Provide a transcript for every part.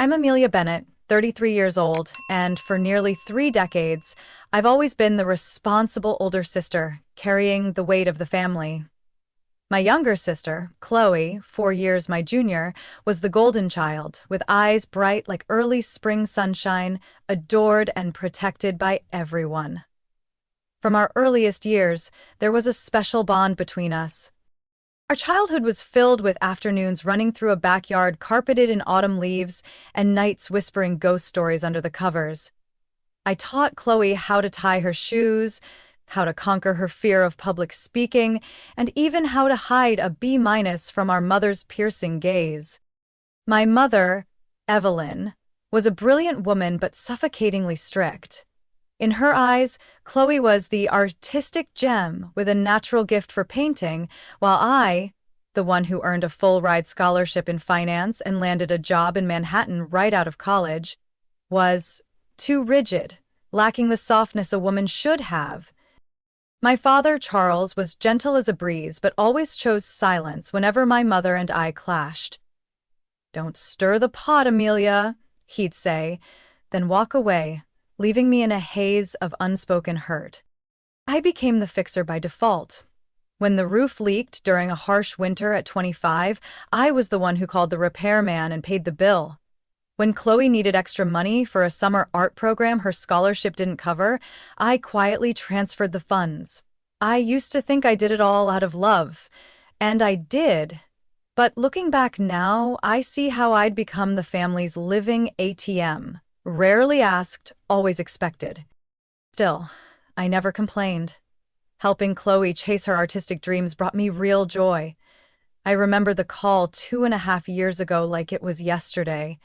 I'm Amelia Bennett, 33 years old, and for nearly 3 decades, I've always been the responsible older sister, carrying the weight of the family. My younger sister, Chloe, 4 years my junior, was the golden child, with eyes bright like early spring sunshine, adored and protected by everyone. From our earliest years, there was a special bond between us. Our childhood was filled with afternoons running through a backyard carpeted in autumn leaves and nights whispering ghost stories under the covers. I taught Chloe how to tie her shoes, how to conquer her fear of public speaking, and even how to hide a B- from our mother's piercing gaze. My mother, Evelyn, was a brilliant woman but suffocatingly strict. In her eyes, Chloe was the artistic gem with a natural gift for painting, while I, the one who earned a full-ride scholarship in finance and landed a job in Manhattan right out of college, was too rigid, lacking the softness a woman should have. My father, Charles, was gentle as a breeze but always chose silence whenever my mother and I clashed. "Don't stir the pot, Amelia," he'd say, then walk away, leaving me in a haze of unspoken hurt. I became the fixer by default. When the roof leaked during a harsh winter at 25, I was the one who called the repairman and paid the bill. When Chloe needed extra money for a summer art program her scholarship didn't cover, I quietly transferred the funds. I used to think I did it all out of love, and I did. But looking back now, I see how I'd become the family's living ATM. Rarely asked, always expected. Still, I never complained. Helping Chloe chase her artistic dreams brought me real joy. I remember the call 2.5 years ago like it was yesterday.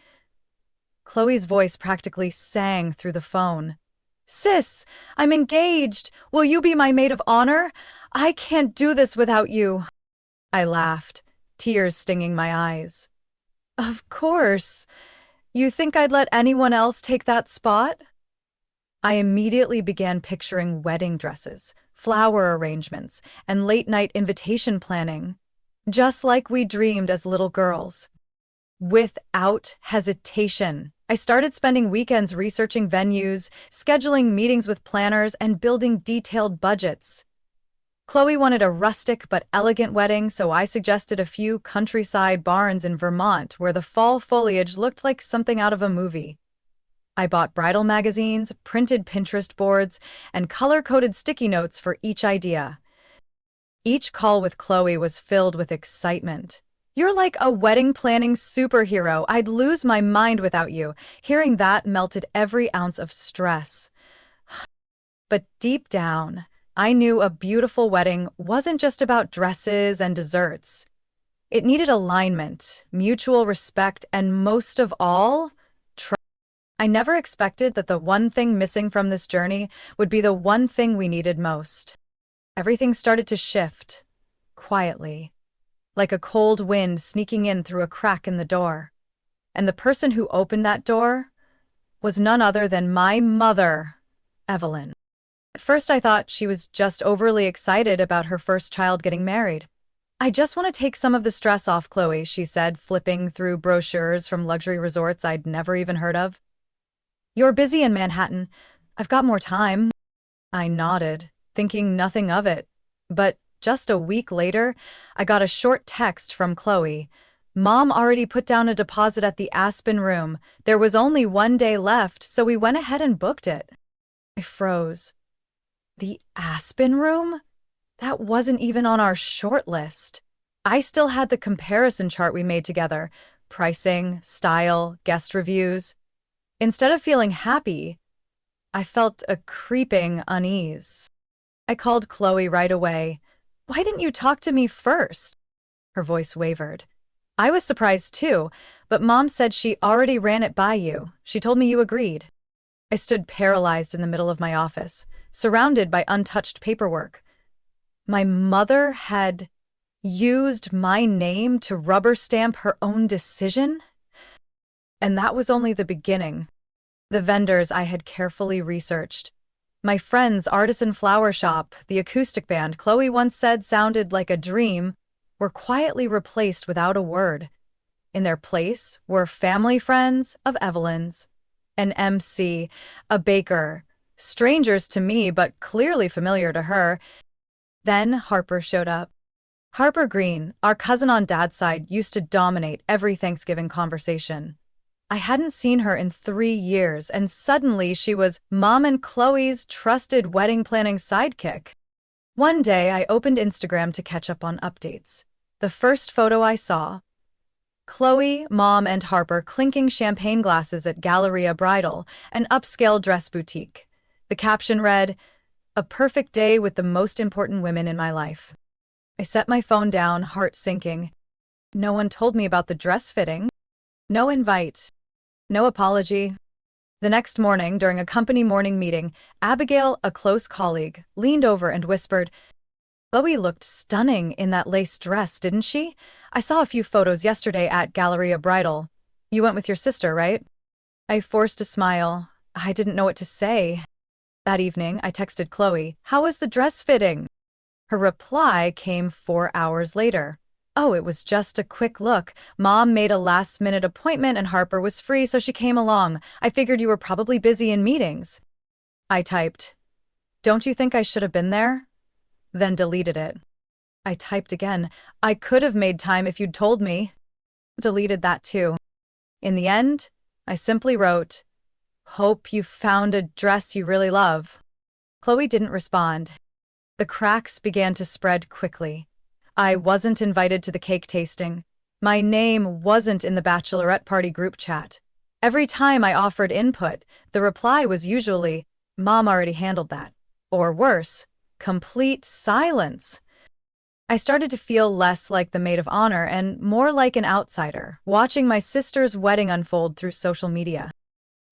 Chloe's voice practically sang through the phone. "Sis, I'm engaged. Will you be my maid of honor? I can't do this without you." I laughed, tears stinging my eyes. "Of course. You think I'd let anyone else take that spot?" I immediately began picturing wedding dresses, flower arrangements, and late-night invitation planning, just like we dreamed as little girls. Without hesitation, I started spending weekends researching venues, scheduling meetings with planners, and building detailed budgets. Chloe wanted a rustic but elegant wedding, so I suggested a few countryside barns in Vermont where the fall foliage looked like something out of a movie. I bought bridal magazines, printed Pinterest boards, and color-coded sticky notes for each idea. Each call with Chloe was filled with excitement. "You're like a wedding planning superhero. I'd lose my mind without you." Hearing that melted every ounce of stress. But deep down, I knew a beautiful wedding wasn't just about dresses and desserts. It needed alignment, mutual respect, and most of all, trust. I never expected that the one thing missing from this journey would be the one thing we needed most. Everything started to shift, quietly, like a cold wind sneaking in through a crack in the door. And the person who opened that door was none other than my mother, Evelyn. At first I thought she was just overly excited about her first child getting married. "I just want to take some of the stress off, Chloe," she said, flipping through brochures from luxury resorts I'd never even heard of. "You're busy in Manhattan. I've got more time." I nodded, thinking nothing of it. But just a week later, I got a short text from Chloe. "Mom already put down a deposit at the Aspen Room. There was only one day left, so we went ahead and booked it." I froze. The Aspen Room? That wasn't even on our short list. I still had the comparison chart we made together: pricing, style, guest reviews. Instead of feeling happy, I felt a creeping unease. I called Chloe right away. "Why didn't you talk to me first?" Her voice wavered. "I was surprised too, but Mom said she already ran it by you. She told me you agreed." I stood paralyzed in the middle of my office, surrounded by untouched paperwork. My mother had used my name to rubber stamp her own decision? And that was only the beginning. The vendors I had carefully researched. My friend's artisan flower shop, the acoustic band Chloe once said sounded like a dream, were quietly replaced without a word. In their place were family friends of Evelyn's, an MC, a baker, strangers to me but clearly familiar to her. Then Harper showed up. Harper Green, our cousin on Dad's side, used to dominate every Thanksgiving conversation. I hadn't seen her in 3 years, and suddenly she was Mom and Chloe's trusted wedding planning sidekick. One day, I opened Instagram to catch up on updates. The first photo I saw, Chloe, Mom, and Harper clinking champagne glasses at Galleria Bridal, an upscale dress boutique. The caption read, "A perfect day with the most important women in my life." I set my phone down, heart sinking. No one told me about the dress fitting. No invite. No apology. The next morning, during a company morning meeting, Abigail, a close colleague, leaned over and whispered, "Chloe looked stunning in that lace dress, didn't she? I saw a few photos yesterday at Galleria Bridal. You went with your sister, right?" I forced a smile. I didn't know what to say. That evening, I texted Chloe, "How was the dress fitting?" Her reply came 4 hours later. "Oh, it was just a quick look. Mom made a last-minute appointment and Harper was free, so she came along. I figured you were probably busy in meetings." I typed, "Don't you think I should have been there?" Then deleted it. I typed again, "I could have made time if you'd told me." Deleted that too. In the end, I simply wrote, "Hope you found a dress you really love." Chloe didn't respond. The cracks began to spread quickly. I wasn't invited to the cake tasting. My name wasn't in the bachelorette party group chat. Every time I offered input, the reply was usually, "Mom already handled that." Or worse, complete silence. I started to feel less like the maid of honor and more like an outsider, watching my sister's wedding unfold through social media.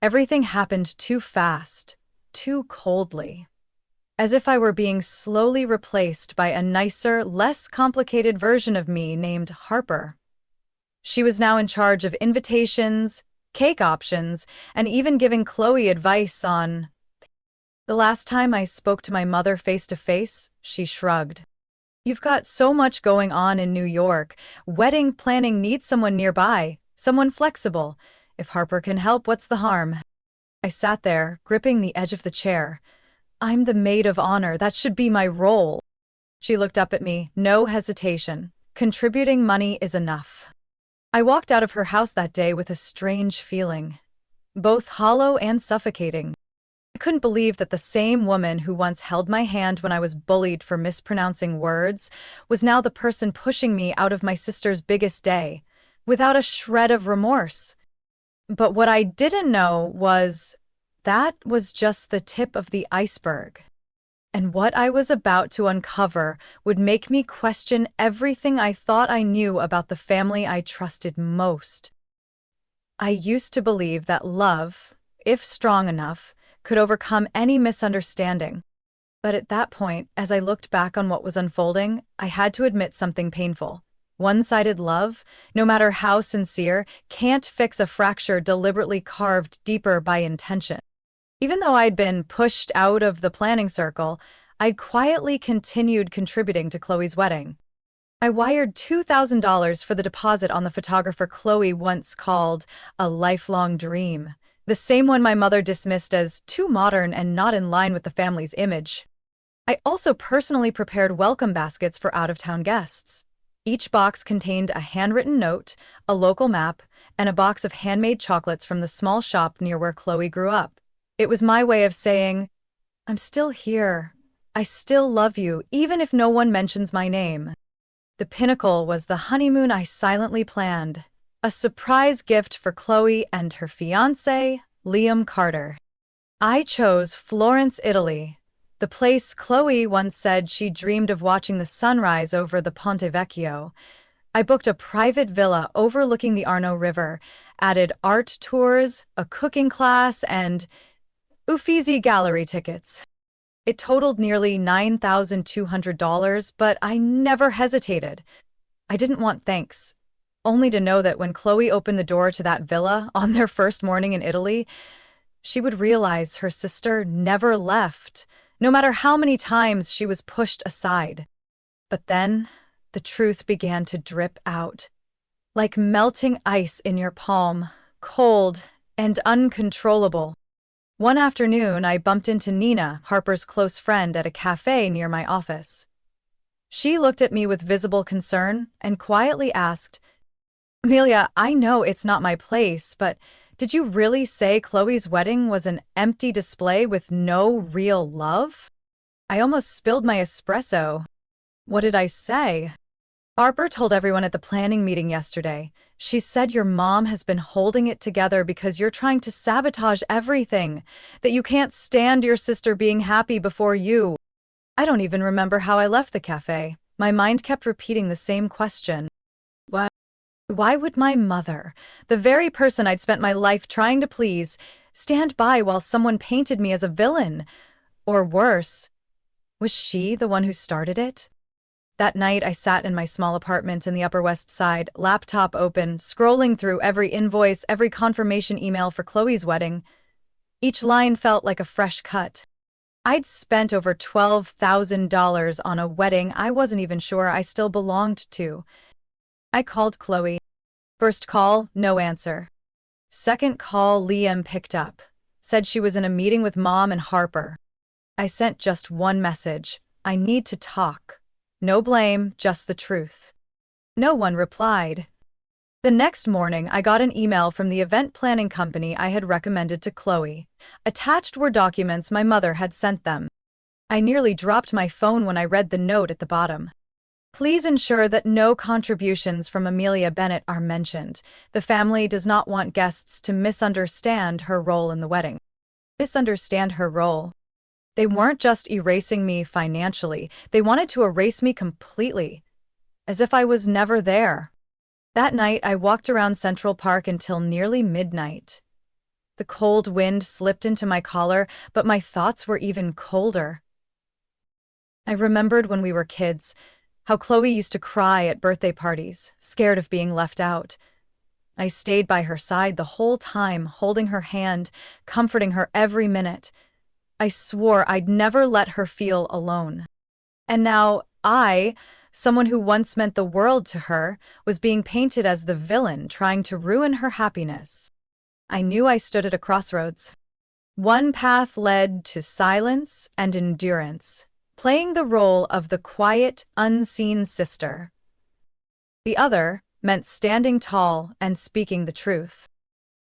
Everything happened too fast, too coldly. As if I were being slowly replaced by a nicer, less complicated version of me named Harper. She was now in charge of invitations, cake options, and even giving Chloe advice on... The last time I spoke to my mother face to face, she shrugged. "You've got so much going on in New York. Wedding planning needs someone nearby, someone flexible. If Harper can help, what's the harm?" I sat there, gripping the edge of the chair. "I'm the maid of honor. That should be my role." She looked up at me, no hesitation. "Contributing money is enough." I walked out of her house that day with a strange feeling, both hollow and suffocating. I couldn't believe that the same woman who once held my hand when I was bullied for mispronouncing words was now the person pushing me out of my sister's biggest day, without a shred of remorse. But what I didn't know was that was just the tip of the iceberg. And what I was about to uncover would make me question everything I thought I knew about the family I trusted most. I used to believe that love, if strong enough, could overcome any misunderstanding. But at that point, as I looked back on what was unfolding, I had to admit something painful. One-sided love, no matter how sincere, can't fix a fracture deliberately carved deeper by intention. Even though I'd been pushed out of the planning circle, I'd quietly continued contributing to Chloe's wedding. I wired $2,000 for the deposit on the photographer Chloe once called a lifelong dream, the same one my mother dismissed as too modern and not in line with the family's image. I also personally prepared welcome baskets for out-of-town guests. Each box contained a handwritten note, a local map, and a box of handmade chocolates from the small shop near where Chloe grew up. It was my way of saying, "I'm still here. I still love you, even if no one mentions my name." The pinnacle was the honeymoon I silently planned, a surprise gift for Chloe and her fiancé, Liam Carter. I chose Florence, Italy, the place Chloe once said she dreamed of watching the sunrise over the Ponte Vecchio. I booked a private villa overlooking the Arno River, added art tours, a cooking class, and Uffizi gallery tickets. It totaled nearly $9,200, but I never hesitated. I didn't want thanks, only to know that when Chloe opened the door to that villa on their first morning in Italy, she would realize her sister never left, no matter how many times she was pushed aside. But then, the truth began to drip out. like melting ice in your palm, cold and uncontrollable. One afternoon, I bumped into Nina, Harper's close friend, at a cafe near my office. She looked at me with visible concern and quietly asked, "Amelia, I know it's not my place, but did you really say Chloe's wedding was an empty display with no real love?" I almost spilled my espresso. What did I say? Harper told everyone at the planning meeting yesterday. She said your mom has been holding it together because you're trying to sabotage everything, that you can't stand your sister being happy before you. I don't even remember how I left the cafe. My mind kept repeating the same question. Why would my mother, the very person I'd spent my life trying to please, stand by while someone painted me as a villain? Or worse, was she the one who started it? That night, I sat in my small apartment in the Upper West Side, laptop open, scrolling through every invoice, every confirmation email for Chloe's wedding. Each line felt like a fresh cut. I'd spent over $12,000 on a wedding I wasn't even sure I still belonged to. I called Chloe. First call, no answer. Second call, Liam picked up. Said she was in a meeting with Mom and Harper. I sent just one message. I need to talk. No blame, just the truth. No one replied. The next morning, I got an email from the event planning company I had recommended to Chloe. Attached were documents my mother had sent them. I nearly dropped my phone when I read the note at the bottom. Please ensure that no contributions from Amelia Bennett are mentioned. The family does not want guests to misunderstand her role in the wedding. Misunderstand her role? They weren't just erasing me financially, they wanted to erase me completely, as if I was never there. That night, I walked around Central Park until nearly midnight. The cold wind slipped into my collar, but my thoughts were even colder. I remembered when we were kids, how Chloe used to cry at birthday parties, scared of being left out. I stayed by her side the whole time, holding her hand, comforting her every minute. I swore I'd never let her feel alone. And now I, someone who once meant the world to her, was being painted as the villain trying to ruin her happiness. I knew I stood at a crossroads. One path led to silence and endurance, playing the role of the quiet, unseen sister. The other meant standing tall and speaking the truth.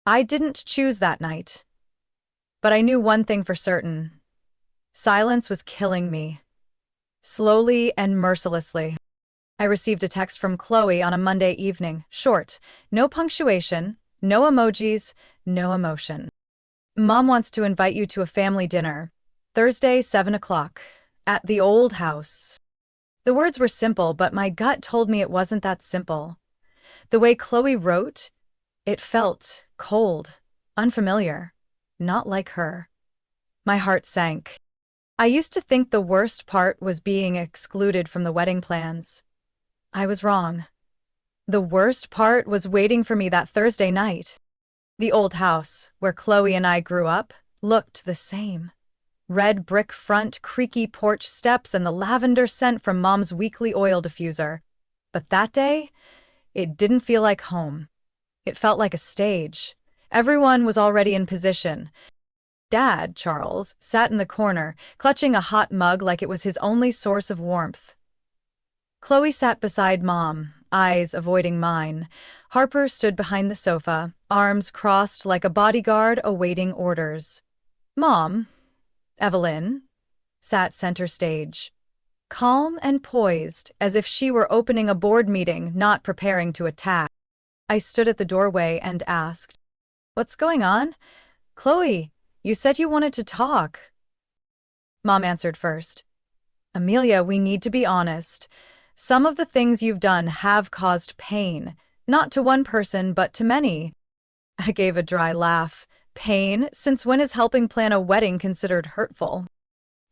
I didn't choose that night. But I knew one thing for certain. Silence was killing me. Slowly and mercilessly. I received a text from Chloe on a Monday evening. Short, no punctuation, no emojis, no emotion. Mom wants to invite you to a family dinner. Thursday, 7 o'clock. At the old house. The words were simple, but my gut told me it wasn't that simple. The way Chloe wrote, it felt cold, unfamiliar, not like her. My heart sank. I used to think the worst part was being excluded from the wedding plans. I was wrong. The worst part was waiting for me that Thursday night. The old house, where Chloe and I grew up, looked the same. Red brick front, creaky porch steps, and the lavender scent from Mom's weekly oil diffuser. But that day, it didn't feel like home. It felt like a stage. Everyone was already in position. Dad, Charles, sat in the corner, clutching a hot mug like it was his only source of warmth. Chloe sat beside Mom, eyes avoiding mine. Harper stood behind the sofa, arms crossed like a bodyguard awaiting orders. Mom, Evelyn, sat center stage, calm and poised, as if she were opening a board meeting, not preparing to attack. I stood at the doorway and asked, "What's going on? Chloe, you said you wanted to talk." Mom answered first. "Amelia, we need to be honest. Some of the things you've done have caused pain, not to one person, but to many." I gave a dry laugh. Pain? Since when is helping plan a wedding considered hurtful?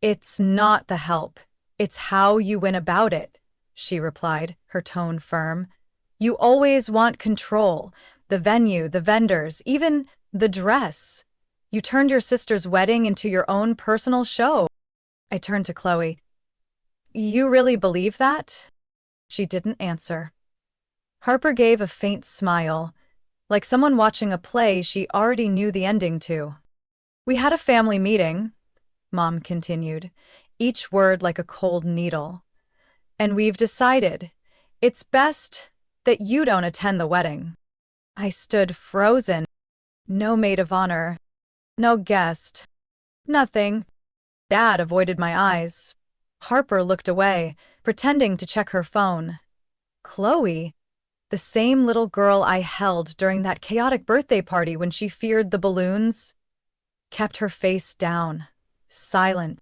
"It's not the help. It's how you went about it," she replied, her tone firm. "You always want control. The venue, the vendors, even the dress. You turned your sister's wedding into your own personal show." I turned to Chloe. "You really believe that?" She didn't answer. Harper gave a faint smile, like someone watching a play she already knew the ending to. We had a family meeting, Mom continued, each word like a cold needle. And we've decided it's best that you don't attend the wedding. I stood frozen. No maid of honor. No guest. Nothing. Dad avoided my eyes. Harper looked away, pretending to check her phone. Chloe, the same little girl I held during that chaotic birthday party when she feared the balloons, kept her face down, silent,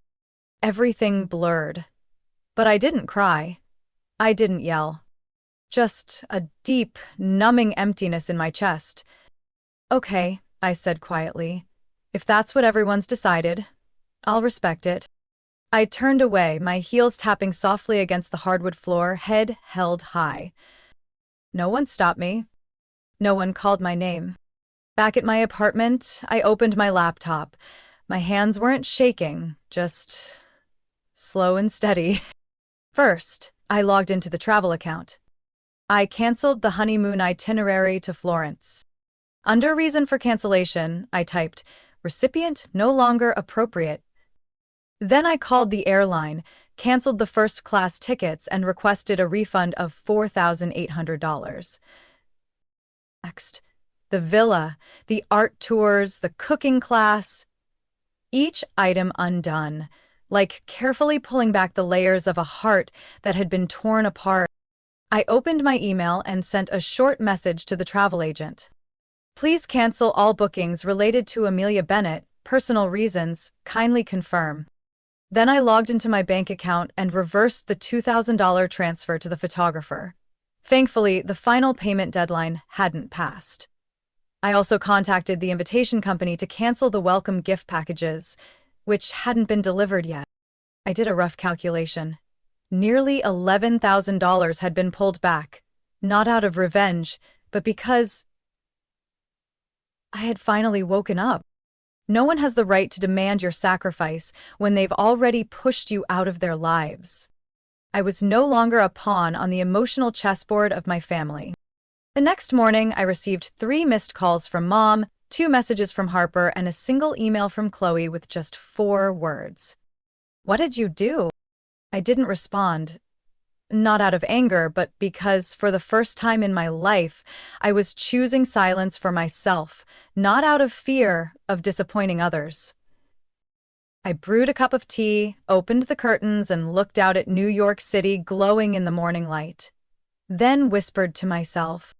everything blurred. But I didn't cry. I didn't yell. Just a deep, numbing emptiness in my chest. Okay, I said quietly. If that's what everyone's decided, I'll respect it. I turned away, my heels tapping softly against the hardwood floor, head held high. No one stopped me. No one called my name. Back at my apartment, I opened my laptop. My hands weren't shaking, just slow and steady. First, I logged into the travel account. I canceled the honeymoon itinerary to Florence. Under reason for cancellation, I typed, recipient no longer appropriate. Then I called the airline, canceled the first-class tickets, and requested a refund of $4,800. Next, the villa, the art tours, the cooking class. Each item undone, like carefully pulling back the layers of a heart that had been torn apart. I opened my email and sent a short message to the travel agent. Please cancel all bookings related to Amelia Bennett, personal reasons, kindly confirm. Then I logged into my bank account and reversed the $2,000 transfer to the photographer. Thankfully, the final payment deadline hadn't passed. I also contacted the invitation company to cancel the welcome gift packages, which hadn't been delivered yet. I did a rough calculation. Nearly $11,000 had been pulled back, not out of revenge, but because I had finally woken up. No one has the right to demand your sacrifice when they've already pushed you out of their lives. I was no longer a pawn on the emotional chessboard of my family. The next morning, I received 3 missed calls from Mom, 2 messages from Harper, and a single email from Chloe with just 4 words. What did you do? I didn't respond. Not out of anger, but because, for the first time in my life, I was choosing silence for myself, not out of fear of disappointing others. I brewed a cup of tea, opened the curtains, and looked out at New York City glowing in the morning light. Then whispered to myself,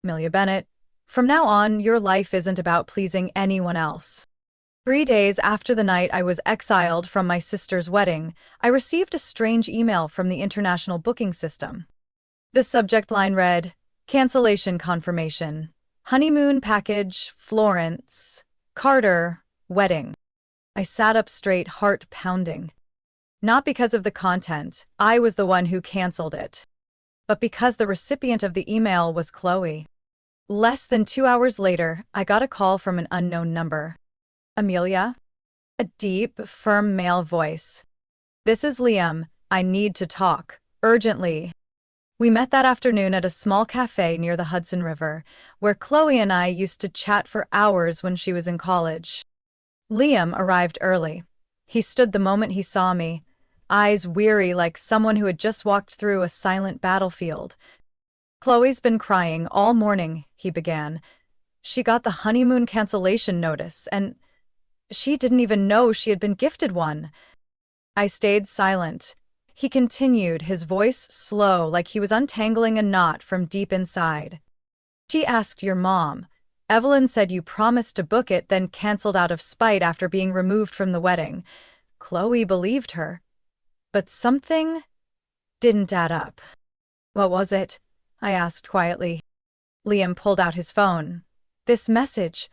Amelia Bennett, from now on, your life isn't about pleasing anyone else. 3 days after the night I was exiled from my sister's wedding, I received a strange email from the international booking system. The subject line read, Cancellation confirmation. Honeymoon package, Florence. Carter, wedding. I sat up straight, heart pounding. Not because of the content, I was the one who canceled it, but because the recipient of the email was Chloe. Less than 2 hours later, I got a call from an unknown number. Amelia? A deep, firm male voice. This is Liam. I need to talk. Urgently. We met that afternoon at a small cafe near the Hudson River, where Chloe and I used to chat for hours when she was in college. Liam arrived early. He stood the moment he saw me, eyes weary like someone who had just walked through a silent battlefield. Chloe's been crying all morning, he began. She got the honeymoon cancellation notice, and she didn't even know she had been gifted one. I stayed silent. He continued, his voice slow, like he was untangling a knot from deep inside. She asked your mom. Evelyn said you promised to book it, then canceled out of spite after being removed from the wedding. Chloe believed her. But something didn't add up. What was it? I asked quietly. Liam pulled out his phone. This message.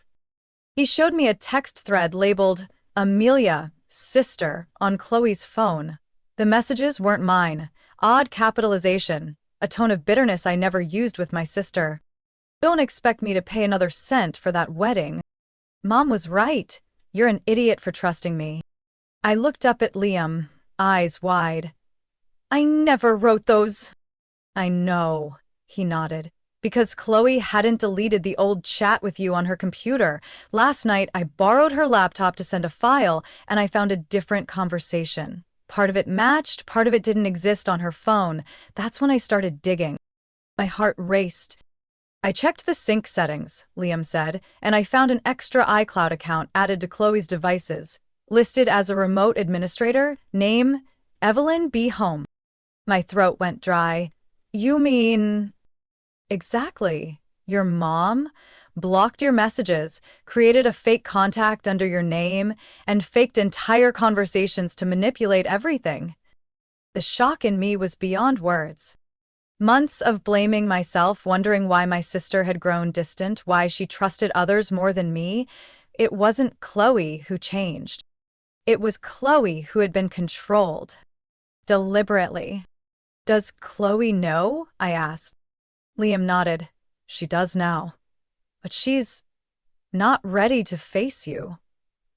He showed me a text thread labeled, Amelia, sister, on Chloe's phone. The messages weren't mine. Odd capitalization, a tone of bitterness I never used with my sister. Don't expect me to pay another cent for that wedding. Mom was right. You're an idiot for trusting me. I looked up at Liam, eyes wide. I never wrote those. I know, he nodded. Because Chloe hadn't deleted the old chat with you on her computer. Last night, I borrowed her laptop to send a file, and I found a different conversation. Part of it matched, part of it didn't exist on her phone. That's when I started digging. My heart raced. I checked the sync settings, Liam said, and I found an extra iCloud account added to Chloe's devices, listed as a remote administrator, name, Evelyn B. Home. My throat went dry. You mean… Exactly. Your mom blocked your messages, created a fake contact under your name, and faked entire conversations to manipulate everything. The shock in me was beyond words. Months of blaming myself, wondering why my sister had grown distant, why she trusted others more than me. It wasn't Chloe who changed. It was Chloe who had been controlled. Deliberately. Does Chloe know? I asked. Liam nodded. She does now. But she's not ready to face you.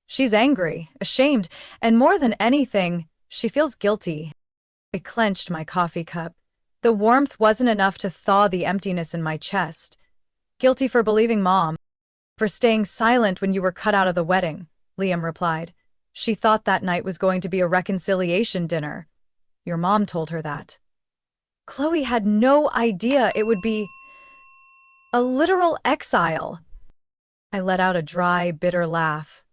She's angry, ashamed, and more than anything, she feels guilty. I clenched my coffee cup. The warmth wasn't enough to thaw the emptiness in my chest. Guilty for believing Mom. For staying silent when you were cut out of the wedding, Liam replied. She thought that night was going to be a reconciliation dinner. Your mom told her that. Chloe had no idea it would be a literal exile. I let out a dry, bitter laugh.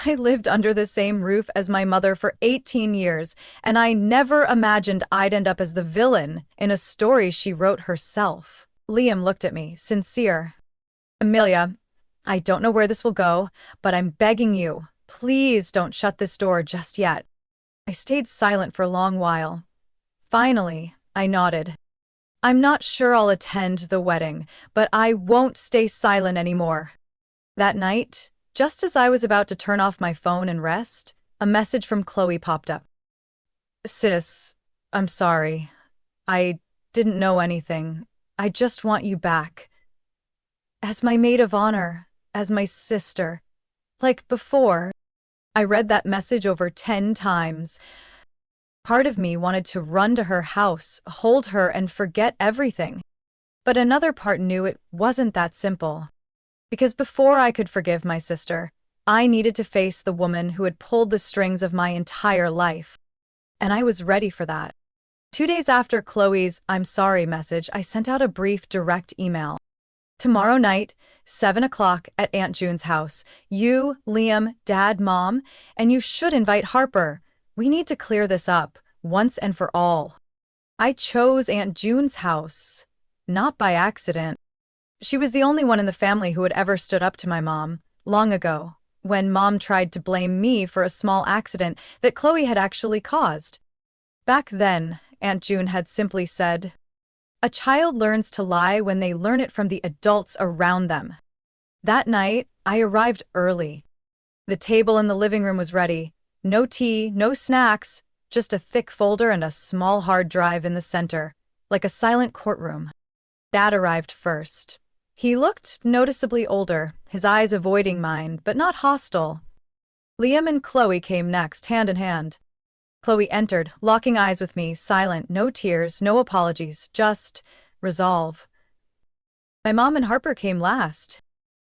I lived under the same roof as my mother for 18 years, and I never imagined I'd end up as the villain in a story she wrote herself. Liam looked at me, sincere. Amelia, I don't know where this will go, but I'm begging you, please don't shut this door just yet. I stayed silent for a long while. Finally, I nodded. I'm not sure I'll attend the wedding, but I won't stay silent anymore. That night, just as I was about to turn off my phone and rest, a message from Chloe popped up. Sis, I'm sorry. I didn't know anything. I just want you back. As my maid of honor, as my sister. Like before. I read that message over 10 times. Part of me wanted to run to her house, hold her, and forget everything. But another part knew it wasn't that simple. Because before I could forgive my sister, I needed to face the woman who had pulled the strings of my entire life. And I was ready for that. 2 days after Chloe's "I'm sorry" message, I sent out a brief, direct email. Tomorrow night, 7 o'clock at Aunt June's house. You, Liam, Dad, Mom, and you should invite Harper. We need to clear this up, once and for all. I chose Aunt June's house, not by accident. She was the only one in the family who had ever stood up to my mom, long ago, when Mom tried to blame me for a small accident that Chloe had actually caused. Back then, Aunt June had simply said, "A child learns to lie when they learn it from the adults around them." That night, I arrived early. The table in the living room was ready. No tea, no snacks, just a thick folder and a small hard drive in the center, like a silent courtroom. Dad arrived first. He looked noticeably older, his eyes avoiding mine, but not hostile. Liam and Chloe came next, hand in hand. Chloe entered, locking eyes with me, silent, no tears, no apologies, just resolve. My mom and Harper came last.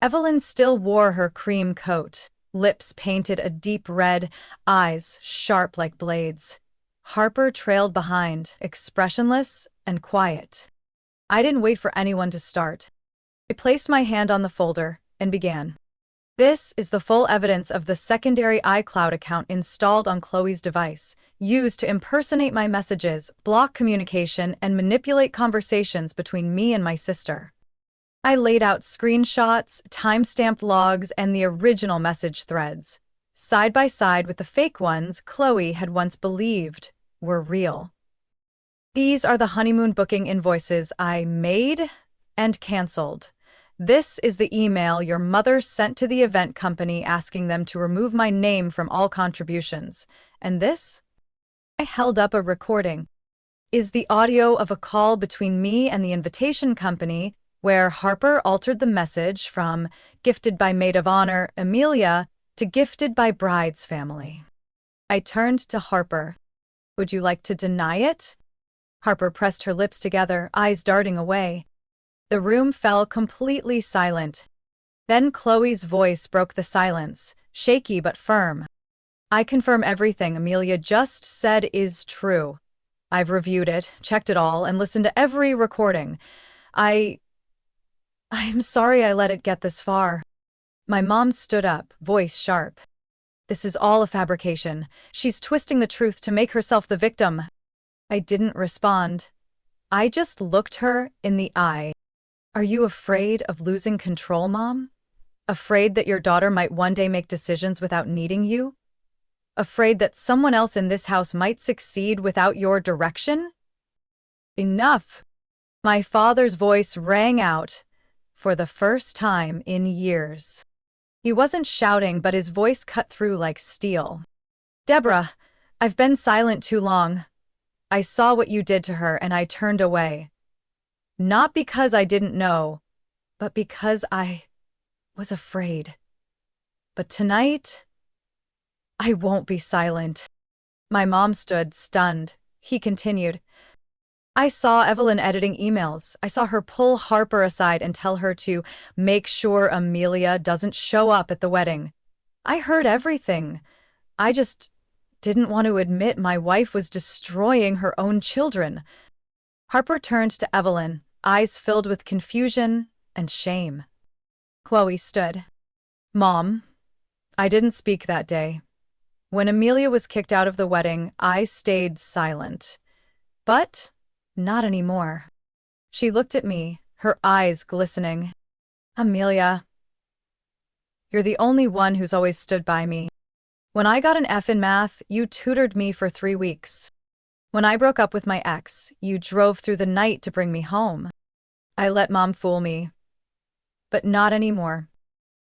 Evelyn still wore her cream coat, lips painted a deep red, eyes sharp like blades. Harper trailed behind, expressionless and quiet. I didn't wait for anyone to start. I placed my hand on the folder and began. This is the full evidence of the secondary iCloud account installed on Chloe's device, used to impersonate my messages, block communication, and manipulate conversations between me and my sister. I laid out screenshots, time-stamped logs, and the original message threads, side by side with the fake ones Chloe had once believed were real. These are the honeymoon booking invoices I made and canceled. This is the email your mother sent to the event company asking them to remove my name from all contributions. And this? I held up a recording. Is the audio of a call between me and the invitation company where Harper altered the message from "gifted by maid of honor Amelia" to "gifted by bride's family." I turned to Harper. Would you like to deny it? Harper pressed her lips together, eyes darting away. The room fell completely silent. Then Chloe's voice broke the silence, shaky but firm. I confirm everything Amelia just said is true. I've reviewed it, checked it all, and listened to every recording. I... I'm sorry I let it get this far. My mom stood up, voice sharp. This is all a fabrication. She's twisting the truth to make herself the victim. I didn't respond. I just looked her in the eye. Are you afraid of losing control, Mom? Afraid that your daughter might one day make decisions without needing you? Afraid that someone else in this house might succeed without your direction? Enough! My father's voice rang out for the first time in years. He wasn't shouting, but his voice cut through like steel. Deborah, I've been silent too long. I saw what you did to her and I turned away. Not because I didn't know, but because I was afraid. But tonight, I won't be silent. My mom stood, stunned. He continued. I saw Evelyn editing emails. I saw her pull Harper aside and tell her to make sure Amelia doesn't show up at the wedding. I heard everything. I just didn't want to admit my wife was destroying her own children. Harper turned to Evelyn, eyes filled with confusion and shame. Chloe stood. Mom, I didn't speak that day. When Amelia was kicked out of the wedding, I stayed silent. But not anymore. She looked at me, her eyes glistening. Amelia, you're the only one who's always stood by me. When I got an F in math, you tutored me for 3 weeks. When I broke up with my ex, you drove through the night to bring me home. I let Mom fool me. But not anymore.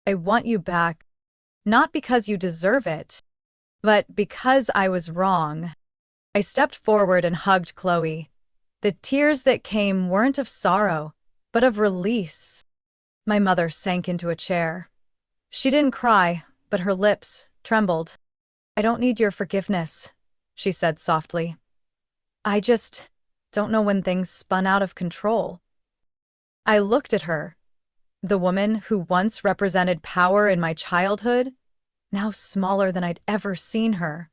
I want you back. Not because you deserve it, but because I was wrong. I stepped forward and hugged Chloe. The tears that came weren't of sorrow, but of release. My mother sank into a chair. She didn't cry, but her lips trembled. I don't need your forgiveness, she said softly. I just don't know when things spun out of control. I looked at her, the woman who once represented power in my childhood, now smaller than I'd ever seen her.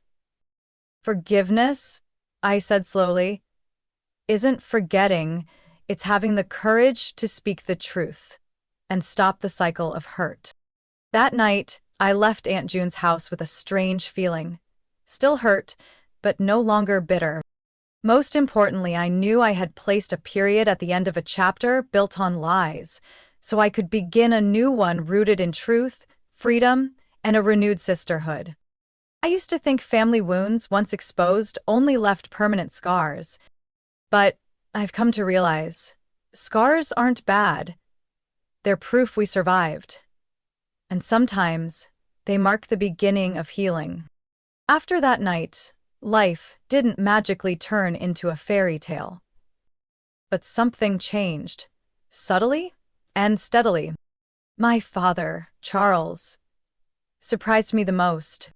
Forgiveness, I said slowly, isn't forgetting, it's having the courage to speak the truth and stop the cycle of hurt. That night, I left Aunt June's house with a strange feeling. Still hurt, but no longer bitter. Most importantly, I knew I had placed a period at the end of a chapter built on lies, so I could begin a new one rooted in truth, freedom, and a renewed sisterhood. I used to think family wounds, once exposed, only left permanent scars. But I've come to realize, scars aren't bad. They're proof we survived. And sometimes, they mark the beginning of healing. After that night, life didn't magically turn into a fairy tale. But something changed, subtly and steadily. My father, Charles, surprised me the most.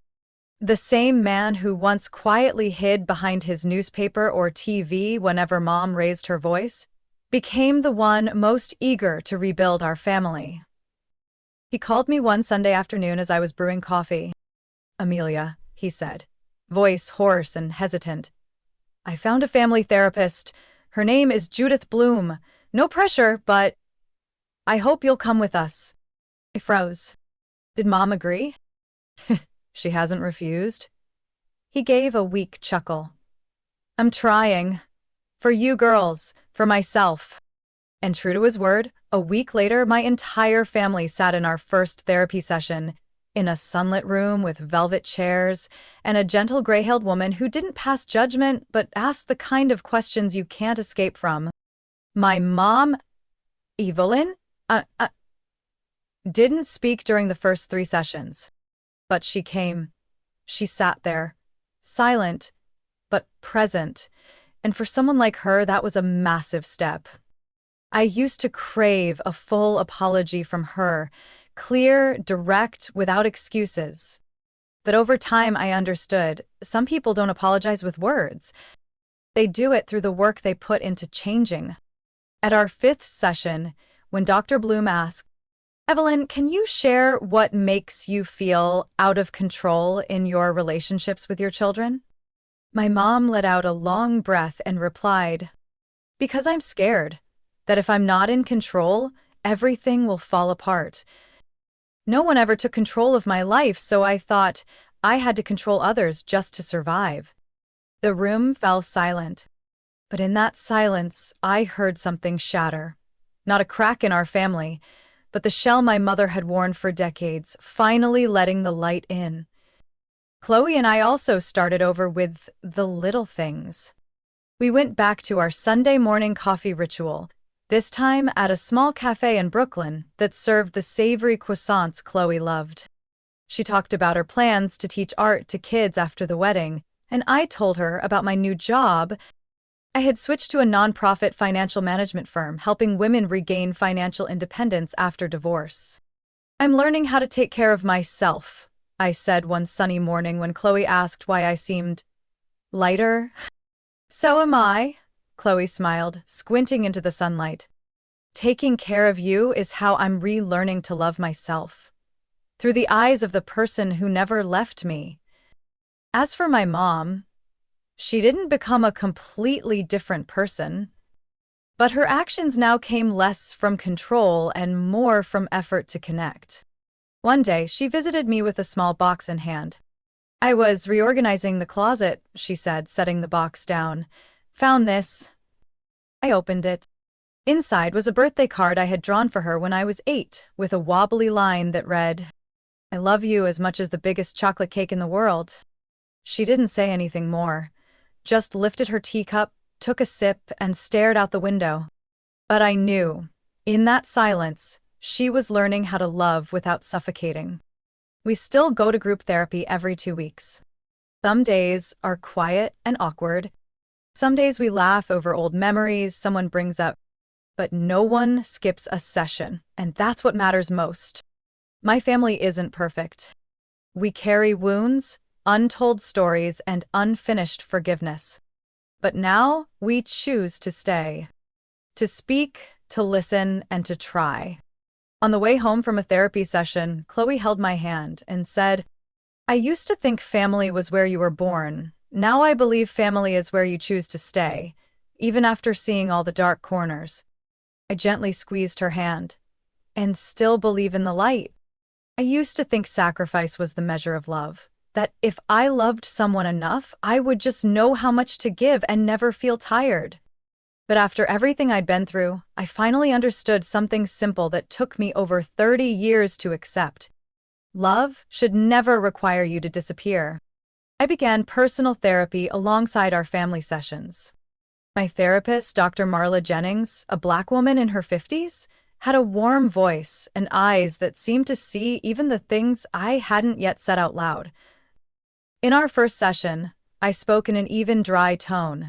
The same man who once quietly hid behind his newspaper or TV whenever Mom raised her voice, became the one most eager to rebuild our family. He called me one Sunday afternoon as I was brewing coffee. Amelia, he said, voice hoarse and hesitant. I found a family therapist. Her name is Judith Bloom. No pressure, but I hope you'll come with us. I froze. Did Mom agree? She hasn't refused. He gave a weak chuckle. I'm trying. For you girls, for myself. And true to his word, a week later, my entire family sat in our first therapy session, in a sunlit room with velvet chairs, and a gentle gray-haired woman who didn't pass judgment but asked the kind of questions you can't escape from. My mom, Evelyn, didn't speak during the first 3 sessions. But she came. She sat there, silent, but present, and for someone like her, that was a massive step. I used to crave a full apology from her, clear, direct, without excuses. But over time, I understood, some people don't apologize with words. They do it through the work they put into changing. At our fifth session, when Dr. Bloom asked, Evelyn, can you share what makes you feel out of control in your relationships with your children? My mom let out a long breath and replied, because I'm scared that if I'm not in control, everything will fall apart. No one ever took control of my life, so I thought I had to control others just to survive. The room fell silent. But in that silence, I heard something shatter. Not a crack in our family, but the shell my mother had worn for decades, finally letting the light in. Chloe and I also started over with the little things. We went back to our Sunday morning coffee ritual, this time at a small cafe in Brooklyn that served the savory croissants Chloe loved. She talked about her plans to teach art to kids after the wedding, and I told her about my new job. I had switched to a nonprofit financial management firm helping women regain financial independence after divorce. I'm learning how to take care of myself, I said one sunny morning when Chloe asked why I seemed lighter. So am I, Chloe smiled, squinting into the sunlight. Taking care of you is how I'm relearning to love myself, through the eyes of the person who never left me. As for my mom, she didn't become a completely different person, but her actions now came less from control and more from effort to connect. One day, she visited me with a small box in hand. I was reorganizing the closet, she said, setting the box down. Found this. I opened it. Inside was a birthday card I had drawn for her when I was 8, with a wobbly line that read, I love you as much as the biggest chocolate cake in the world. She didn't say anything more, just lifted her teacup, took a sip, and stared out the window. But I knew, in that silence, she was learning how to love without suffocating. We still go to group therapy every 2 weeks. Some days are quiet and awkward. Some days we laugh over old memories someone brings up. But no one skips a session, and that's what matters most. My family isn't perfect. We carry wounds, untold stories, and unfinished forgiveness. But now we choose to stay. To speak, to listen, and to try. On the way home from a therapy session, Chloe held my hand and said, I used to think family was where you were born. Now I believe family is where you choose to stay, even after seeing all the dark corners. I gently squeezed her hand. And still believe in the light. I used to think sacrifice was the measure of love. That if I loved someone enough, I would just know how much to give and never feel tired. But after everything I'd been through, I finally understood something simple that took me over 30 years to accept. Love should never require you to disappear. I began personal therapy alongside our family sessions. My therapist, Dr. Marla Jennings, a Black woman in her 50s, had a warm voice and eyes that seemed to see even the things I hadn't yet said out loud. In our first session, I spoke in an even, dry tone.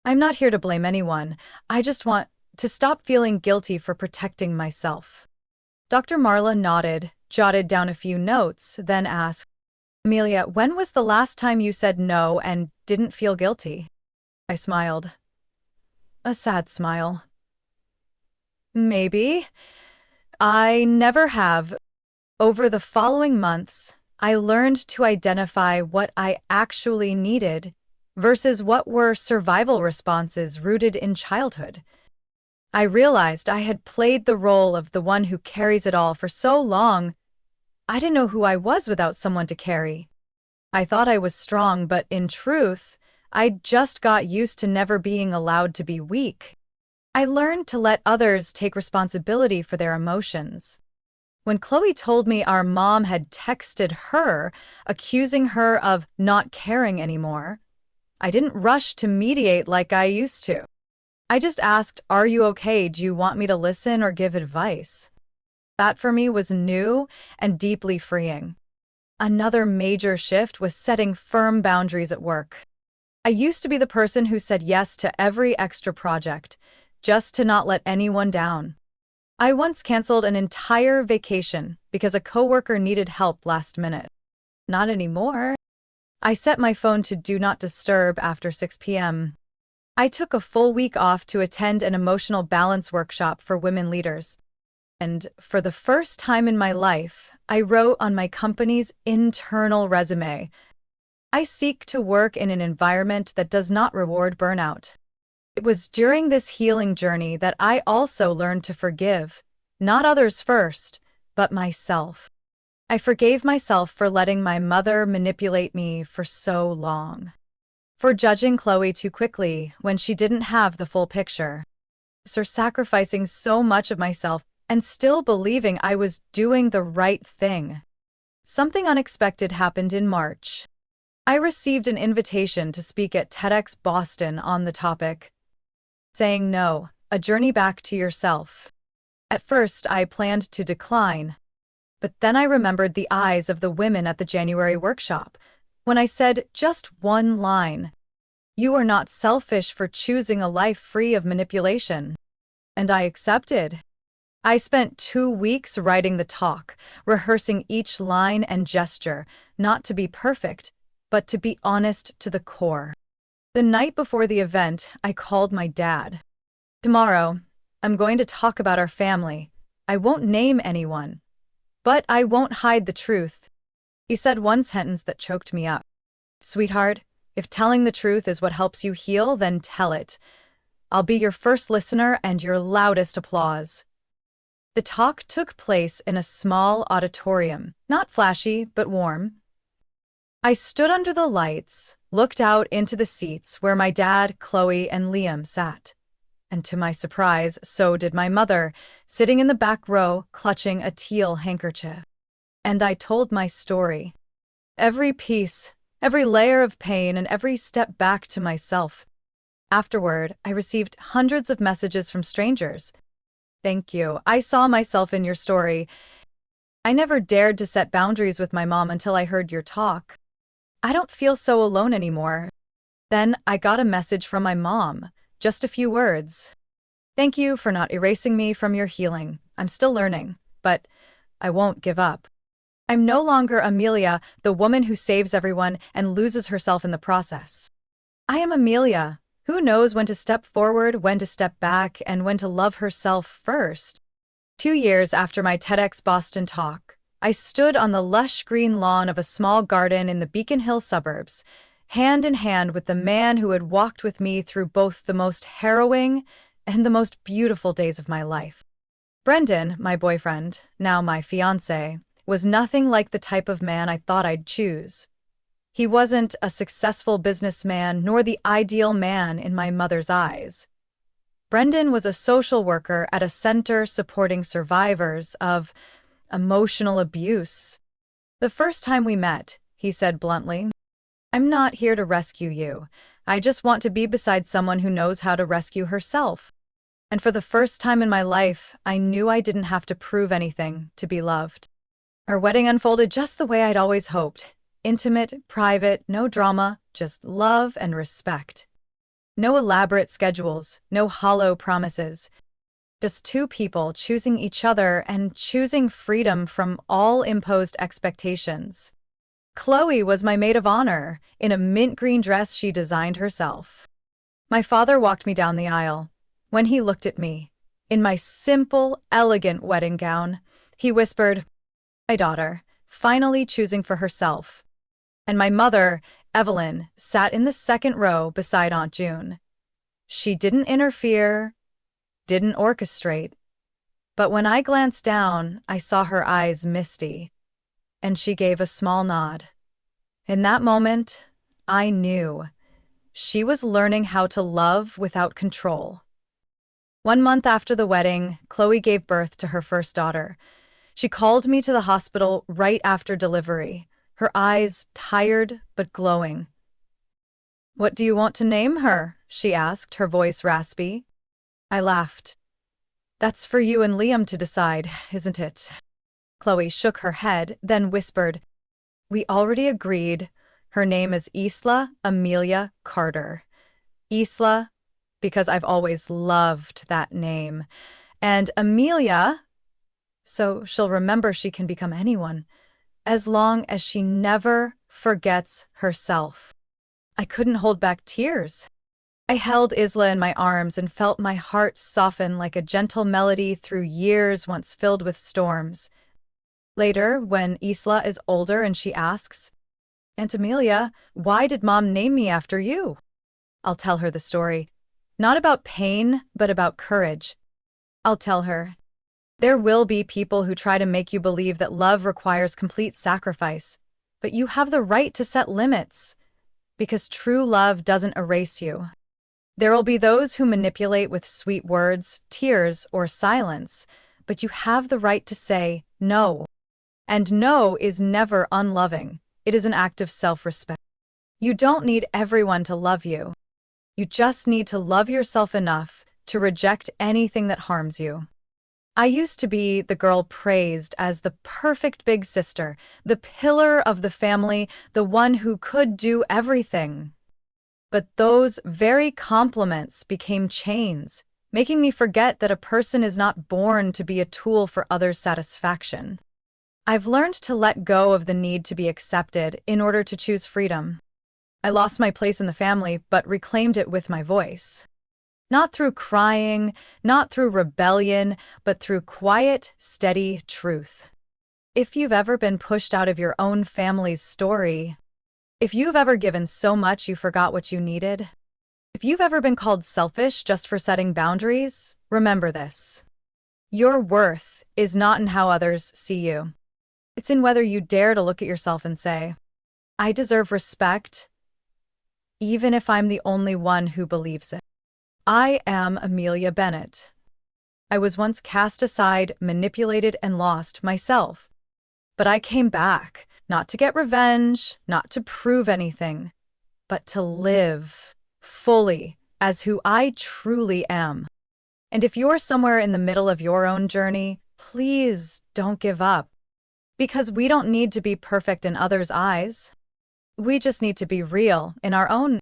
I'm not here to blame anyone. I just want to stop feeling guilty for protecting myself. Dr. Marla nodded, jotted down a few notes, then asked, Amelia, when was the last time you said no and didn't feel guilty? I smiled. A sad smile. Maybe. I never have. Over the following months, I learned to identify what I actually needed versus what were survival responses rooted in childhood. I realized I had played the role of the one who carries it all for so long. I didn't know who I was without someone to carry. I thought I was strong, but in truth, I just got used to never being allowed to be weak. I learned to let others take responsibility for their emotions. When Chloe told me our mom had texted her, accusing her of not caring anymore, I didn't rush to mediate like I used to. I just asked, are you okay? Do you want me to listen or give advice? That for me was new and deeply freeing. Another major shift was setting firm boundaries at work. I used to be the person who said yes to every extra project, just to not let anyone down. I once canceled an entire vacation because a coworker needed help last minute. Not anymore. I set my phone to do not disturb after 6 p.m. I took a full week off to attend an emotional balance workshop for women leaders. And for the first time in my life, I wrote on my company's internal resume, I seek to work in an environment that does not reward burnout. It was during this healing journey that I also learned to forgive, not others first, but myself. I forgave myself for letting my mother manipulate me for so long, for judging Chloe too quickly when she didn't have the full picture, for sacrificing so much of myself and still believing I was doing the right thing. Something unexpected happened in March. I received an invitation to speak at TEDx Boston on the topic, Saying No, A Journey Back to Yourself. At first, I planned to decline, but then I remembered the eyes of the women at the January workshop when I said just one line, "You are not selfish for choosing a life free of manipulation." And I accepted. I spent 2 weeks writing the talk, rehearsing each line and gesture, not to be perfect, but to be honest to the core. The night before the event, I called my dad. "Tomorrow, I'm going to talk about our family. I won't name anyone, but I won't hide the truth." He said one sentence that choked me up. "Sweetheart, if telling the truth is what helps you heal, then tell it. I'll be your first listener and your loudest applause." The talk took place in a small auditorium, not flashy, but warm. I stood under the lights, looked out into the seats where my dad, Chloe, and Liam sat. And to my surprise, so did my mother, sitting in the back row, clutching a teal handkerchief. And I told my story. Every piece, every layer of pain, and every step back to myself. Afterward, I received hundreds of messages from strangers. "Thank you. I saw myself in your story. I never dared to set boundaries with my mom until I heard your talk. I don't feel so alone anymore." Then I got a message from my mom, just a few words. "Thank you for not erasing me from your healing. I'm still learning, but I won't give up. I'm no longer Amelia, the woman who saves everyone and loses herself in the process. I am Amelia, who knows when to step forward, when to step back, and when to love herself first." 2 years after my TEDx Boston talk, I stood on the lush green lawn of a small garden in the Beacon Hill suburbs, hand in hand with the man who had walked with me through both the most harrowing and the most beautiful days of my life. Brendan, my boyfriend, now my fiancé, was nothing like the type of man I thought I'd choose. He wasn't a successful businessman nor the ideal man in my mother's eyes. Brendan was a social worker at a center supporting survivors of emotional abuse. The first time we met, he said bluntly, "I'm not here to rescue you. I just want to be beside someone who knows how to rescue herself." And for the first time in my life, I knew I didn't have to prove anything to be loved. Our wedding unfolded just the way I'd always hoped. Intimate, private, no drama, just love and respect. No elaborate schedules, no hollow promises. Just two people choosing each other and choosing freedom from all imposed expectations. Chloe was my maid of honor, in a mint green dress she designed herself. My father walked me down the aisle. When he looked at me, in my simple, elegant wedding gown, he whispered, "My daughter, finally choosing for herself." And my mother, Evelyn, sat in the second row beside Aunt June. She didn't interfere, didn't orchestrate. But when I glanced down, I saw her eyes misty, and she gave a small nod. In that moment, I knew she was learning how to love without control. 1 month after the wedding, Chloe gave birth to her first daughter. She called me to the hospital right after delivery, her eyes tired but glowing. "What do you want to name her?" she asked, her voice raspy. I laughed. "That's for you and Liam to decide, isn't it?" Chloe shook her head, then whispered, "We already agreed. Her name is Isla Amelia Carter. Isla, because I've always loved that name. And Amelia, so she'll remember she can become anyone, as long as she never forgets herself." I couldn't hold back tears. I held Isla in my arms and felt my heart soften like a gentle melody through years once filled with storms. Later, when Isla is older and she asks, Aunt Amelia, why did Mom name me after you? I'll tell her the story. Not about pain, but about courage. I'll tell her, there will be people who try to make you believe that love requires complete sacrifice, but you have the right to set limits, because true love doesn't erase you. There will be those who manipulate with sweet words, tears, or silence, but you have the right to say no. And no is never unloving. It is an act of self-respect. You don't need everyone to love you. You just need to love yourself enough to reject anything that harms you. I used to be the girl praised as the perfect big sister, the pillar of the family, the one who could do everything. But those very compliments became chains, making me forget that a person is not born to be a tool for others' satisfaction. I've learned to let go of the need to be accepted in order to choose freedom. I lost my place in the family, but reclaimed it with my voice. Not through crying, not through rebellion, but through quiet, steady truth. If you've ever been pushed out of your own family's story, if you've ever given so much you forgot what you needed, if you've ever been called selfish just for setting boundaries, remember this. Your worth is not in how others see you. It's in whether you dare to look at yourself and say, I deserve respect, even if I'm the only one who believes it. I am Amelia Bennett. I was once cast aside, manipulated, and lost myself. But I came back, not to get revenge, not to prove anything, but to live fully as who I truly am. And if you're somewhere in the middle of your own journey, please don't give up. Because we don't need to be perfect in others' eyes. We just need to be real in our own.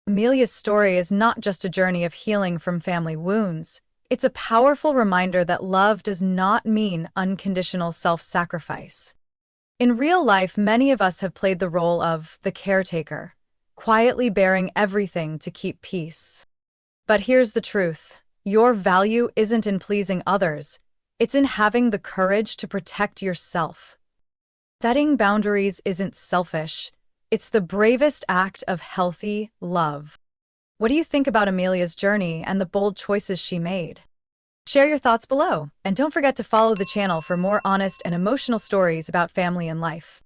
Amelia's story is not just a journey of healing from family wounds. It's a powerful reminder that love does not mean unconditional self-sacrifice. In real life, many of us have played the role of the caretaker, quietly bearing everything to keep peace. But here's the truth. Your value isn't in pleasing others. It's in having the courage to protect yourself. Setting boundaries isn't selfish. It's the bravest act of healthy love. What do you think about Amelia's journey and the bold choices she made? Share your thoughts below, and don't forget to follow the channel for more honest and emotional stories about family and life.